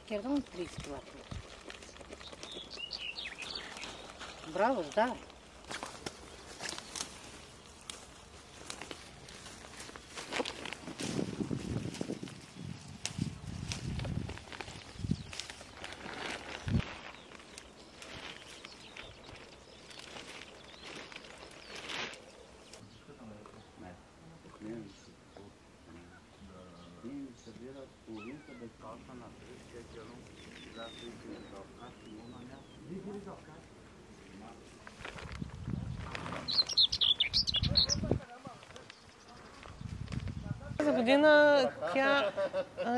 Кердон 30 км. Браво, да. За година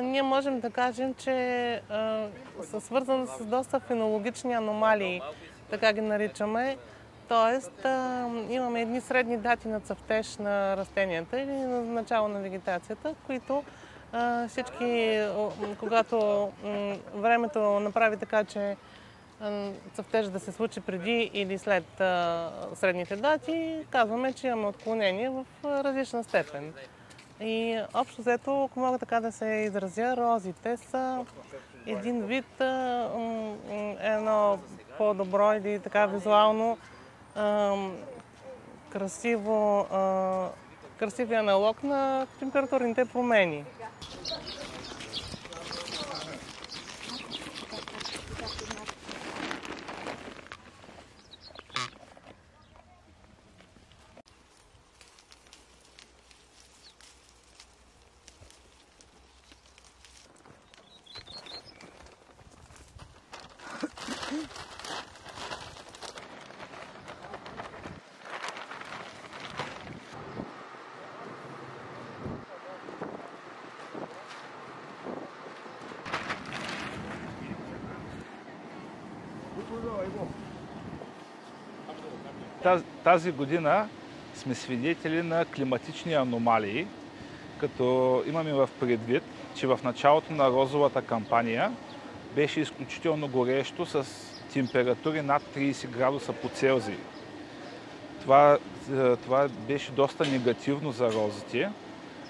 ние можем да кажем, че са свързани с доста фенологични аномалии, така ги наричаме. Тоест, имаме едни средни дати на цъфтеж на растенията или на начало на вегетацията, които всички, когато времето направи така, че цъфтеж да се случи преди или след средните дати, казваме, че имаме отклонение в различна степен. И общо взето, ако мога така да се изразя, розите са един вид, едно по-добро или така визуално красиви аналог на температурните промени. Тази година сме свидетели на климатични аномалии, като имаме в предвид, че в началото на розовата кампания беше изключително горещо с температури над 30 градуса по Целзий. Това беше доста негативно за розите,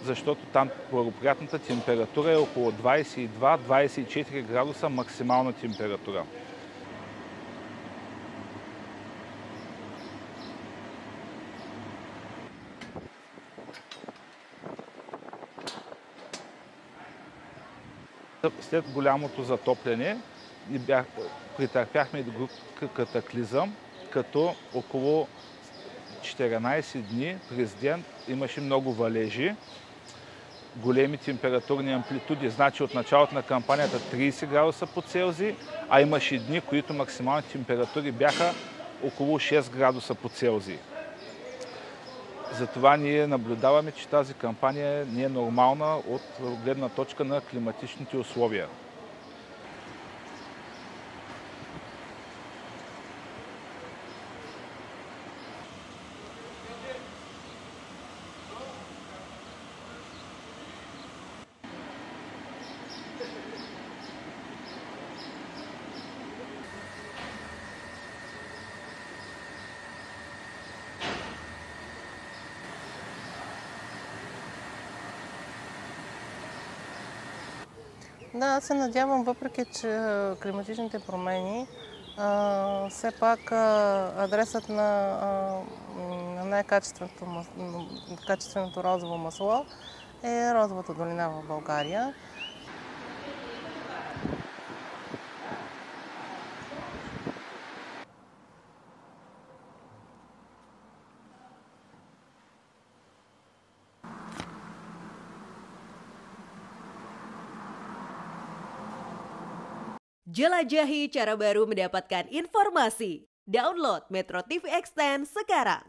защото там благоприятната температура е около 22-24 градуса максимална температура. След голямото затопляне претърпяхме друг катаклизъм, като около 14 дни през ден имаше много валежи, големи температурни амплитуди. Значи от началото на кампанията 30 градуса по Целзий, а имаше дни, които максимални температури бяха около 6 градуса по Целзий. Затова ние наблюдаваме, че тази кампания не е нормална от гледна точка на климатичните условия. Да, аз се надявам, въпреки че климатичните промени, все пак адресът на най-качественото розово масло е Розовата долина в България. Jelajahi cara baru mendapatkan informasi. Download Metro TV Extend sekarang.